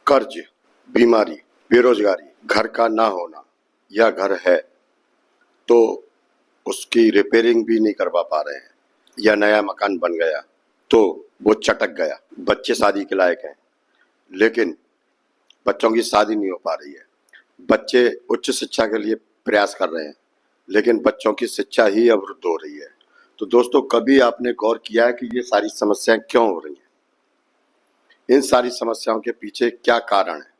कर्ज, बीमारी, बेरोजगारी, घर का ना होना या घर है तो उसकी रिपेयरिंग भी नहीं करवा पा रहे हैं, या नया मकान बन गया तो वो चटक गया। बच्चे शादी के लायक हैं लेकिन बच्चों की शादी नहीं हो पा रही है। बच्चे उच्च शिक्षा के लिए प्रयास कर रहे हैं लेकिन बच्चों की शिक्षा ही अवरुद्ध हो रही है। तो दोस्तों, कभी आपने गौर किया है कि ये सारी समस्याएं क्यों हो रही हैं? इन सारी समस्याओं के पीछे क्या कारण है?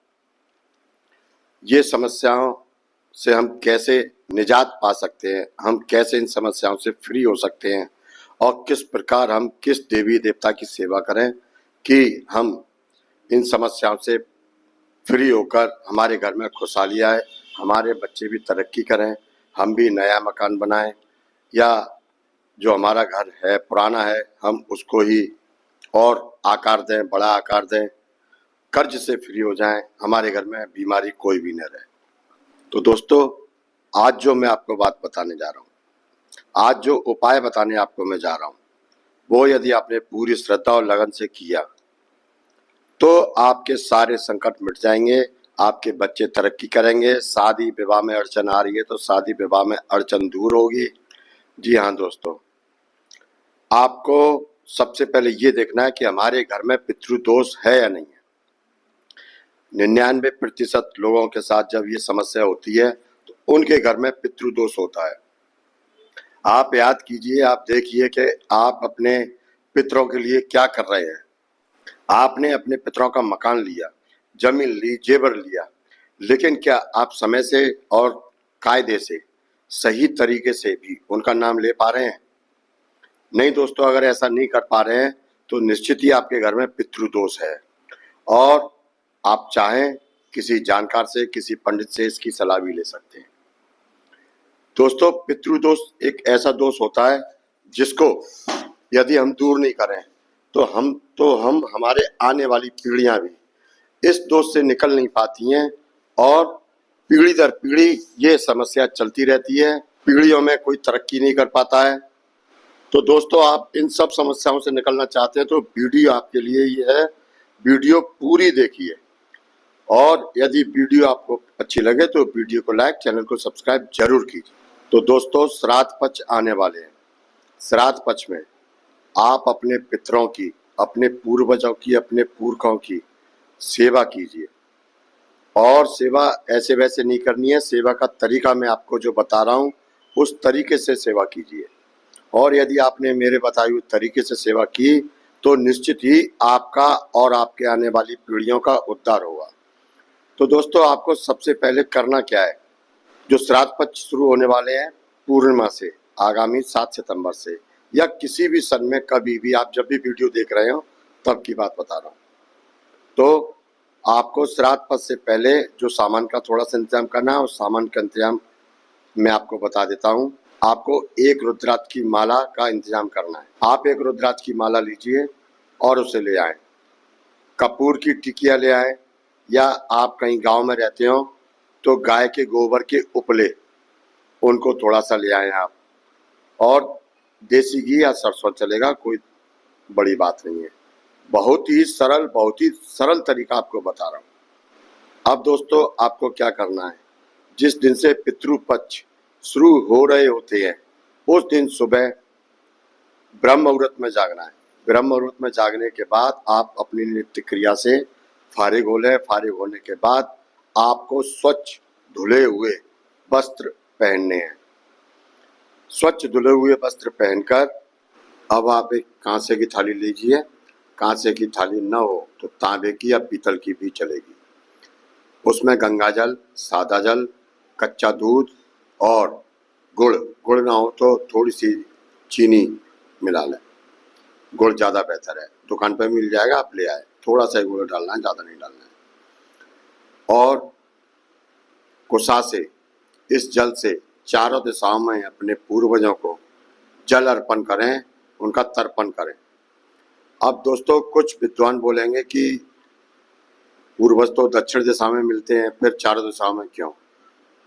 ये समस्याओं से हम कैसे निजात पा सकते हैं? हम कैसे इन समस्याओं से फ्री हो सकते हैं? और किस प्रकार हम किस देवी देवता की सेवा करें कि हम इन समस्याओं से फ्री होकर हमारे घर में खुशहाली आए, हमारे बच्चे भी तरक्की करें, हम भी नया मकान बनाएं, या जो हमारा घर है पुराना है हम उसको ही और आकार दें, बड़ा आकार दें, कर्ज से फ्री हो जाएं, हमारे घर में बीमारी कोई भी न रहे। तो दोस्तों, आज जो मैं आपको बात बताने जा रहा हूँ, आज जो उपाय बताने आपको मैं जा रहा हूँ, वो यदि आपने पूरी श्रद्धा और लगन से किया तो आपके सारे संकट मिट जाएंगे, आपके बच्चे तरक्की करेंगे। शादी विवाह में अड़चन आ रही है तो शादी विवाह में अड़चन दूर होगी। जी हाँ दोस्तों, आपको सबसे पहले ये देखना है कि हमारे घर में पितृदोष है या नहीं है। 99% लोगों के साथ जब ये समस्या होती है तो उनके घर में पितृदोष होता है। आप याद कीजिए, आप देखिए कि आप अपने पितरों के लिए क्या कर रहे हैं। आपने अपने पितरों का मकान लिया, जमीन ली, जेवर लिया, लेकिन क्या आप समय से और कायदे से, सही तरीके से भी उनका नाम ले पा रहे हैं? नहीं दोस्तों, अगर ऐसा नहीं कर पा रहे हैं तो निश्चित ही आपके घर में पितृदोष है और आप चाहें किसी जानकार से, किसी पंडित से इसकी सलाह भी ले सकते हैं। दोस्तों, पितृदोष एक ऐसा दोष होता है जिसको यदि हम दूर नहीं करें तो हम हमारे आने वाली पीढ़ियां भी इस दोष से निकल नहीं पाती हैं और पीढ़ी दर पीढ़ी ये समस्या चलती रहती है। पीढ़ियों में कोई तरक्की नहीं कर पाता है। तो दोस्तों, आप इन सब समस्याओं से निकलना चाहते हैं तो वीडियो आपके लिए ही है। वीडियो पूरी देखिए और यदि वीडियो आपको अच्छी लगे तो वीडियो को लाइक, चैनल को सब्सक्राइब जरूर कीजिए। तो दोस्तों, श्राद्ध पक्ष आने वाले हैं। श्राद्ध पक्ष में आप अपने पितरों की, अपने पूर्वजों की, अपने पुरखों की सेवा कीजिए। और सेवा ऐसे वैसे नहीं करनी है, सेवा का तरीका मैं आपको जो बता रहा हूँ उस तरीके से सेवा कीजिए। और यदि आपने मेरे बताए हुए तरीके से सेवा की तो निश्चित ही आपका और आपके आने वाली पीढ़ियों का उद्धार होगा। तो दोस्तों, आपको सबसे पहले करना क्या है? जो श्राद्ध पक्ष शुरू होने वाले हैं पूर्णिमा से, आगामी 7 सितंबर से, या किसी भी सन में कभी भी, आप जब भी वीडियो देख रहे हो तब की बात बता रहा हूँ। तो आपको श्राद्ध पक्ष से पहले जो सामान का थोड़ा सा इंतजाम करना है, उस सामान का इंतजाम मैं आपको बता देता हूँ। आपको एक रुद्राक्ष की माला का इंतजाम करना है। आप एक रुद्राक्ष की माला लीजिए और उसे ले आए। कपूर की टिकिया ले आए, या आप कहीं गांव में रहते हो तो गाय के गोबर के उपले उनको थोड़ा सा ले आए आप। और देसी घी या सरसों चलेगा, कोई बड़ी बात नहीं है। बहुत ही सरल तरीका आपको बता रहा हूँ। अब दोस्तों, आपको क्या करना है? जिस दिन से पितृपक्ष शुरू हो रहे होते हैं उस दिन सुबह ब्रह्म मुहूर्त में जागना है। ब्रह्म मुहूर्त में जागने के बाद आप अपनी नित्य क्रिया से फारिग हो लें। फारिग होने के बाद आपको स्वच्छ धुले हुए वस्त्र पहनने हैं। स्वच्छ धुले हुए वस्त्र पहनकर अब आप एक कांसे की थाली लीजिए। कांसे की थाली न हो तो तांबे की या पीतल की भी चलेगी। उसमें गंगा जल, सादा जल, कच्चा दूध और गुड़ ना हो तो थोड़ी सी चीनी मिला लें। गुड़ ज़्यादा बेहतर है, दुकान पर मिल जाएगा, आप ले आए। थोड़ा सा गुड़ डालना है, ज़्यादा नहीं डालना है। और कुशा से, इस जल से चारों दिशाओं में अपने पूर्वजों को जल अर्पण करें, उनका तर्पण करें। अब दोस्तों, कुछ विद्वान बोलेंगे कि पूर्वज तो दक्षिण दिशा में मिलते हैं, फिर चारों दिशाओं में क्यों?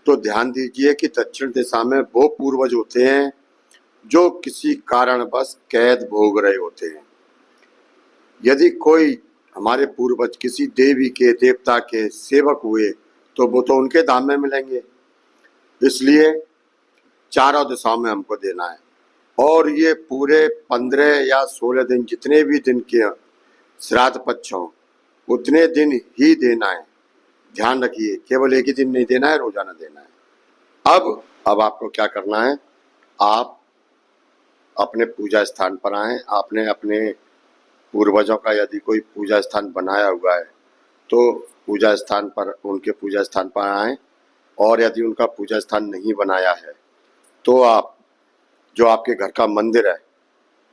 तो ध्यान दीजिए कि दक्षिण दिशा में वो पूर्वज होते हैं जो किसी कारणवश कैद भोग रहे होते हैं। यदि कोई हमारे पूर्वज किसी देवी के देवता के सेवक हुए तो वो तो उनके धाम में मिलेंगे। इसलिए चारों दिशाओं में हमको देना है। और ये पूरे 15 या 16 दिन जितने भी दिन के श्राद्ध पक्ष हों उतने दिन ही देना है। ध्यान रखिए, केवल एक ही दिन नहीं देना है, रोजाना देना है। अब आपको क्या करना है, आप अपने पूजा स्थान पर आए। आपने अपने पूर्वजों का यदि कोई पूजा स्थान बनाया हुआ है तो पूजा स्थान पर, उनके पूजा स्थान पर आए। और यदि उनका पूजा स्थान नहीं बनाया है तो आप जो आपके घर का मंदिर है,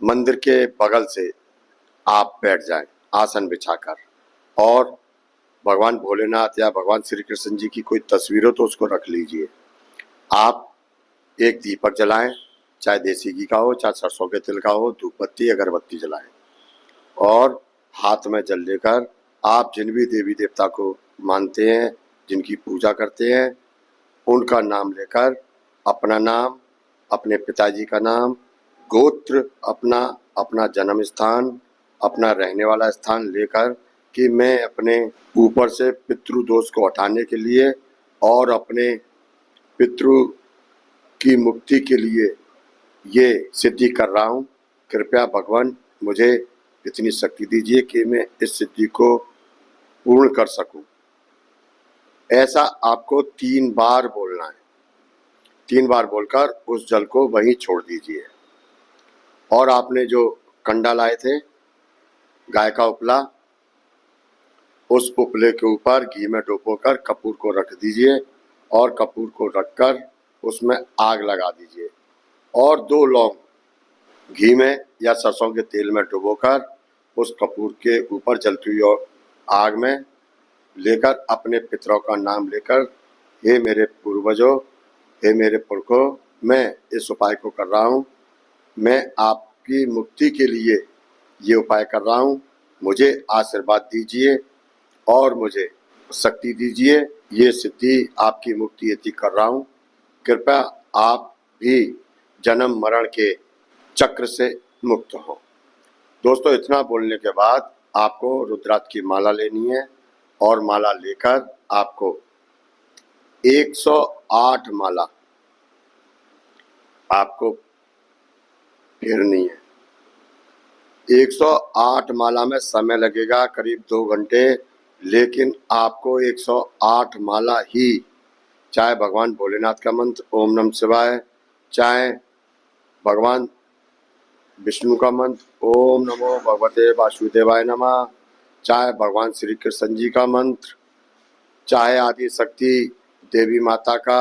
मंदिर के बगल से आप बैठ जाएं आसन बिछाकर, और भगवान भोलेनाथ या भगवान श्री कृष्ण जी की कोई तस्वीर हो तो उसको रख लीजिए। आप एक दीपक जलाएं, चाहे देसी घी का हो, चाहे सरसों के तेल का हो, धूप बत्ती अगरबत्ती जलाएं, और हाथ में जल लेकर आप जिन भी देवी देवता को मानते हैं, जिनकी पूजा करते हैं, उनका नाम लेकर अपना नाम, अपने पिताजी का नाम, गोत्र, अपना जन्म स्थान, अपना रहने वाला स्थान लेकर कि मैं अपने ऊपर से पितृ दोष को हटाने के लिए और अपने पितृ की मुक्ति के लिए ये सिद्धि कर रहा हूँ। कृपया भगवान मुझे इतनी शक्ति दीजिए कि मैं इस सिद्धि को पूर्ण कर सकूं। ऐसा आपको 3 बार बोलना है। 3 बार बोलकर उस जल को वहीं छोड़ दीजिए। और आपने जो कंडा लाए थे, गाय का उपला, उस उपले के ऊपर घी में डुबोकर कपूर को रख दीजिए, और कपूर को रखकर उसमें आग लगा दीजिए, और 2 लौंग घी में या सरसों के तेल में डुबोकर उस कपूर के ऊपर जलती हुई आग में लेकर अपने पितरों का नाम लेकर, हे मेरे पूर्वजों, हे मेरे पुरखों, मैं इस उपाय को कर रहा हूँ, मैं आपकी मुक्ति के लिए ये उपाय कर रहा हूँ, मुझे आशीर्वाद दीजिए और मुझे शक्ति दीजिए, ये सिद्धि आपकी मुक्ति हेतु कर रहा हूँ। कृपया आप भी जन्म मरण के चक्र से मुक्त हो। दोस्तों, इतना बोलने के बाद आपको रुद्राक्ष की माला लेनी है, और माला लेकर आपको 108 माला आपको फेरनी है। 108 माला में समय लगेगा करीब 2 घंटे, लेकिन आपको 108 माला ही, चाहे भगवान भोलेनाथ का मंत्र ओम नमः शिवाय, चाहे भगवान विष्णु का मंत्र ओम नमो भगवते वासुदेवाय नमः, चाहे भगवान श्री कृष्ण जी का मंत्र, चाहे आदि शक्ति देवी माता का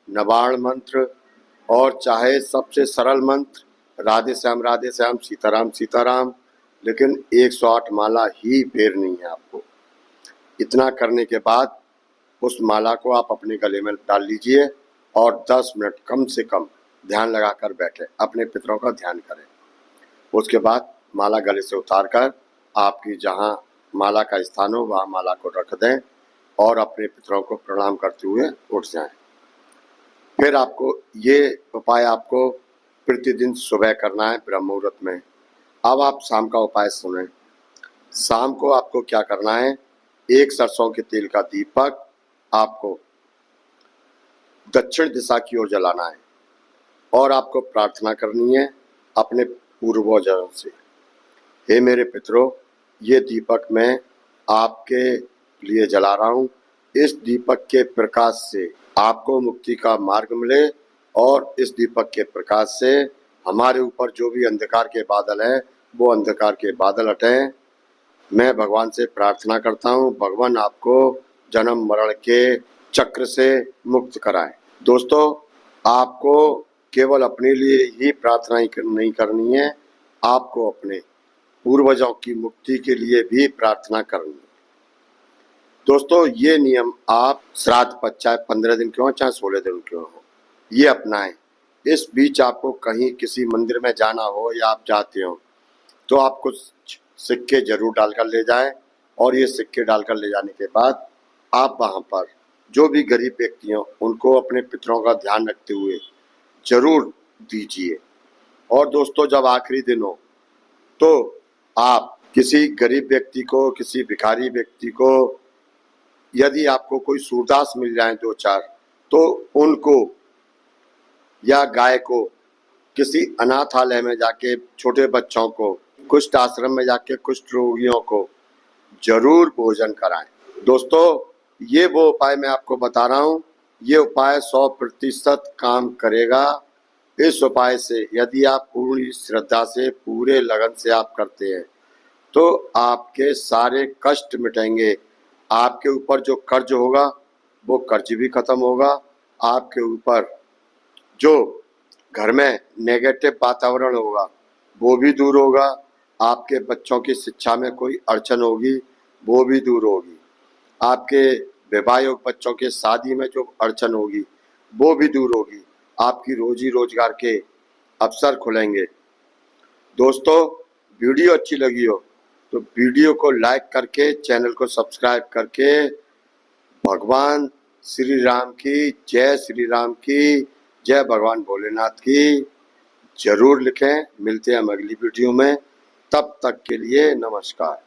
नवाण मंत्र, और चाहे सबसे सरल मंत्र राधे श्याम सीताराम सीताराम, लेकिन 108 माला ही फेरनी है आपको। इतना करने के बाद उस माला को आप अपने गले में डाल लीजिए और 10 मिनट कम से कम ध्यान लगाकर बैठे, अपने पितरों का ध्यान करें। उसके बाद माला गले से उतारकर आपकी जहाँ माला का स्थान हो वहाँ माला को रख दें और अपने पितरों को प्रणाम करते हुए उठ जाएं। फिर आपको ये उपाय आपको प्रतिदिन सुबह करना है ब्रह्म मुहूर्त में। अब आप शाम का उपाय सुनें। शाम को आपको क्या करना है, एक सरसों के तेल का दीपक आपको दक्षिण दिशा की ओर जलाना है, और आपको प्रार्थना करनी है अपने पूर्वजों से, हे मेरे पितरों, ये दीपक मैं आपके लिए जला रहा हूँ, इस दीपक के प्रकाश से आपको मुक्ति का मार्ग मिले, और इस दीपक के प्रकाश से हमारे ऊपर जो भी अंधकार के बादल हैं वो अंधकार के बादल हटें। मैं भगवान से प्रार्थना करता हूँ, भगवान आपको जन्म मरण के चक्र से मुक्त कराएं। दोस्तों, आपको केवल अपने लिए ही प्रार्थना नहीं करनी है, आपको अपने पूर्वजों की मुक्ति के लिए भी प्रार्थना करनी है। दोस्तों, ये नियम आप श्राद्ध पक्ष चाहे 15 दिन के हो चाहे 16 दिन के हो, ये अपनाएं। इस बीच आपको कहीं किसी मंदिर में जाना हो या आप जाते हो तो आप कुछ सिक्के जरूर डालकर ले जाएं, और ये सिक्के डालकर ले जाने के बाद आप वहाँ पर जो भी गरीब व्यक्ति हों उनको अपने पितरों का ध्यान रखते हुए जरूर दीजिए। और दोस्तों, जब आखिरी दिन हो तो आप किसी गरीब व्यक्ति को, किसी भिखारी व्यक्ति को यदि आपको कोई सूरदास मिल जाए 2-4 तो उनको या गाय को किसी अनाथालय में जाके छोटे बच्चों को, कुष्ठ आश्रम में जाके कुष्ठ रोगियों को जरूर भोजन कराएं। दोस्तों, ये वो उपाय मैं आपको बता रहा हूँ, ये उपाय 100% काम करेगा। इस उपाय से यदि आप पूरी श्रद्धा से, पूरे लगन से आप करते हैं तो आपके सारे कष्ट मिटेंगे। आपके ऊपर जो कर्ज होगा वो कर्ज भी खत्म होगा। आपके ऊपर जो घर में नेगेटिव वातावरण होगा वो भी दूर होगा। आपके बच्चों की शिक्षा में कोई अड़चन होगी वो भी दूर होगी। आपके विवाहित बच्चों के शादी में जो अड़चन होगी वो भी दूर होगी। आपकी रोजी रोजगार के अवसर खुलेंगे। दोस्तों, वीडियो अच्छी लगी हो तो वीडियो को लाइक करके, चैनल को सब्सक्राइब करके भगवान श्री राम की जय, श्री राम की जय, भगवान भोलेनाथ की जरूर लिखें। मिलते हैं हम अगली वीडियो में, तब तक के लिए नमस्कार।